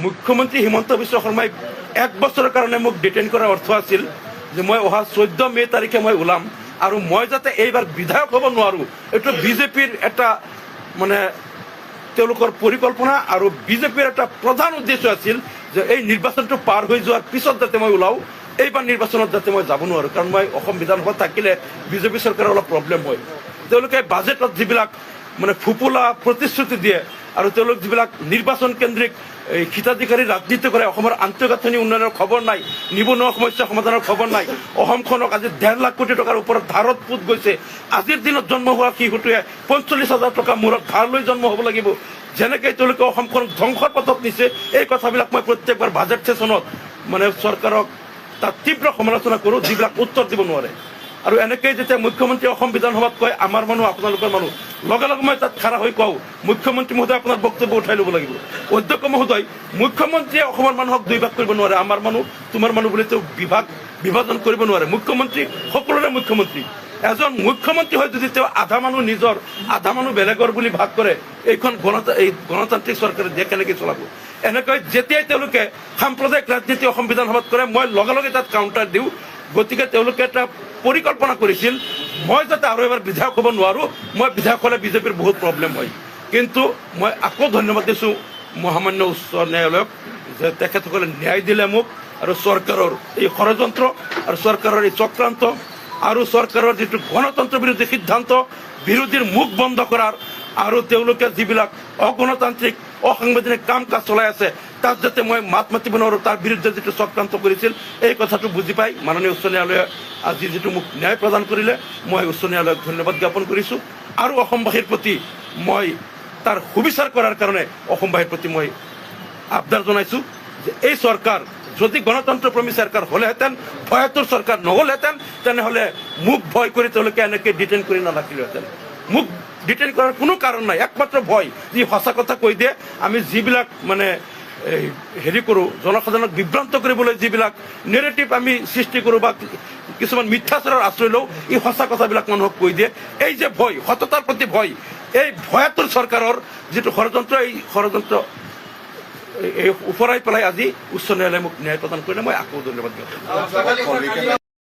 মুখ্যমন্ত্ৰী হিমন্ত বিশ্ব শৰ্মাই 1 বছৰৰ কাৰণে মোক ডিটেইন কৰাৰ অৰ্থ আছিল যে মই অহা 14 মে তাৰিখে মই ওলাম আৰু মই যাতে এইবাৰ বিধায়ক হ'ব নোৱাৰোঁ। এইটো বিজেপিৰ এটা মানে তেওঁলোকৰ পৰিকল্পনা আৰু বিজেপিৰ এটা প্ৰধান উদ্দেশ্য আছিল যে এই নিৰ্বাচনটো পাৰ হৈ যোৱাৰ পিছত যাতে মই ওলাওঁ, এইবাৰ নিৰ্বাচনত যাতে মই যাব নোৱাৰোঁ। কাৰণ মই অসম বিধানসভাত থাকিলে বিজেপি চৰকাৰৰ অলপ প্ৰব্লেম হয়। তেওঁলোকে বাজেটত যিবিলাক মানে ফুপুলা প্ৰতিশ্ৰুতি দিয়ে আৰু তেওঁলোক যিবিলাক নিৰ্বাচন কেন্দ্ৰিক হিতাধিকাৰী ৰাজনীতি কৰে, অসমৰ আন্তঃগাঁথনি উন্নয়নৰ খবৰ নাই, নিবনুৱা সমস্যা সমাধানৰ খবৰ নাই, অসমখনক আজি 1.5 লাখ কোটি টকাৰ ওপৰত ধাৰত পোত গৈছে। আজিৰ দিনত জন্ম হোৱা শিশুটোৱে 45,000 টকা মূৰত ধাৰ লৈ জন্ম হ'ব লাগিব। যেনেকৈ তেওঁলোকে অসমখনক ধ্বংসৰ পথত নিছে, এই কথাবিলাক মই প্ৰত্যেকবাৰ বাজেট ছেছনত মানে চৰকাৰক তাত তীব্ৰ সমালোচনা কৰোঁ, যিবিলাক উত্তৰ দিব নোৱাৰে। আৰু এনেকৈ যেতিয়া মুখ্যমন্ত্ৰীয়ে অসম বিধানসভাত কয় আমাৰ মানুহ আপোনালোকৰ মানুহ, লগে লগে মই তাত খাৰা হৈ কওঁ মুখ্যমন্ত্ৰী মহোদয় আপোনাৰ বক্তব্য উঠাই ল'ব লাগিব। অধ্যক্ষ মহোদয়, মুখ্যমন্ত্ৰীয়ে অসমৰ মানুহক 2 ভাগ কৰিব নোৱাৰে, আমাৰ মানুহ তোমাৰ মানুহ বুলি তেওঁ বিভাজন কৰিব নোৱাৰে। মুখ্যমন্ত্ৰী সকলোৰে মুখ্যমন্ত্ৰী। এজন মুখ্যমন্ত্ৰী হয় যদি তেওঁ আধা মানুহ নিজৰ আধা মানুহ বেলেগৰ বুলি ভাগ কৰে, এইখন গণতান্ত্ৰিক চৰকাৰে দেশ কেনেকৈ চলাব? এনেকৈ যেতিয়াই তেওঁলোকে সাম্প্ৰদায়িক ৰাজনীতি অসম বিধানসভাত কৰে, মই লগে লগে তাত কাউণ্টাৰ দিওঁ। গতিকে তেওঁলোকে এটা পৰিকল্পনা কৰিছিল মই যাতে আৰু এবাৰ বিধায়ক হ'ব নোৱাৰোঁ, মই বিধায়ক হ'লে বিজেপিৰ বহুত প্ৰব্লেম হয়। কিন্তু মই আকৌ ধন্যবাদ দিছোঁ মহামান্য উচ্চ ন্যায়ালয়ক যে তেখেতসকলে ন্যায় দিলে মোক, আৰু চৰকাৰৰ এই ষড়যন্ত্ৰ আৰু চৰকাৰৰ এই চক্ৰান্ত আৰু চৰকাৰৰ যিটো গণতন্ত্ৰ বিৰোধী সিদ্ধান্ত, বিৰোধীৰ মুখ বন্ধ কৰাৰ আৰু তেওঁলোকে যিবিলাক অগণতান্ত্ৰিক অসাংবিধানিক কাম কাজ চলাই আছে তাত যাতে মই মাত মাতিব নোৱাৰোঁ, তাৰ বিৰুদ্ধে যিটো চক্ৰান্ত কৰিছিল, এই কথাটো বুজি পাই মাননীয় উচ্চ ন্যায়ালয়ে আজি যিটো মোক ন্যায় প্ৰদান কৰিলে, মই উচ্চ ন্যায়ালয়ক ধন্যবাদ জ্ঞাপন কৰিছোঁ। আৰু অসমবাসীৰ প্ৰতি মই তাৰ সুবিচাৰ কৰাৰ কাৰণে অসমবাসীৰ প্ৰতি মই আবদাৰ জনাইছোঁ যে এই চৰকাৰ যদি গণতন্ত্ৰপ্ৰেমী চৰকাৰ হ'লেহেঁতেন, ভয়াতুৰ চৰকাৰ নহ'লহেঁতেন, তেনেহ'লে মোক ভয় কৰি তেওঁলোকে এনেকৈ ডিটেইন কৰি নাৰাখিলেহেঁতেন। মোক ডিটেইন কৰাৰ কোনো কাৰণ নাই, একমাত্ৰ ভয়। যি সঁচা কথা কৈ দিয়ে, আমি যিবিলাক মানে হেৰি কৰোঁ, জনসাধাৰণক বিভ্ৰান্ত কৰিবলৈ যিবিলাক নেৰেটিভ আমি সৃষ্টি কৰোঁ বা কিছুমান মিথ্যাচাৰৰ আশ্ৰয় লওঁ, এই সঁচা কথাবিলাক মানুহক কৈ দিয়ে। এই যে ভয়, সততাৰ প্ৰতি ভয়, এই ভয়াতুৰ চৰকাৰৰ যিটো ষড়যন্ত্ৰ, এই ষড়যন্ত্ৰ এই ওফৰাই পেলাই আজি উচ্চ ন্যায়ালয়ে মোক ন্যায় প্ৰদান কৰিলে মই আকৌ ধন্যবাদ দিওঁ।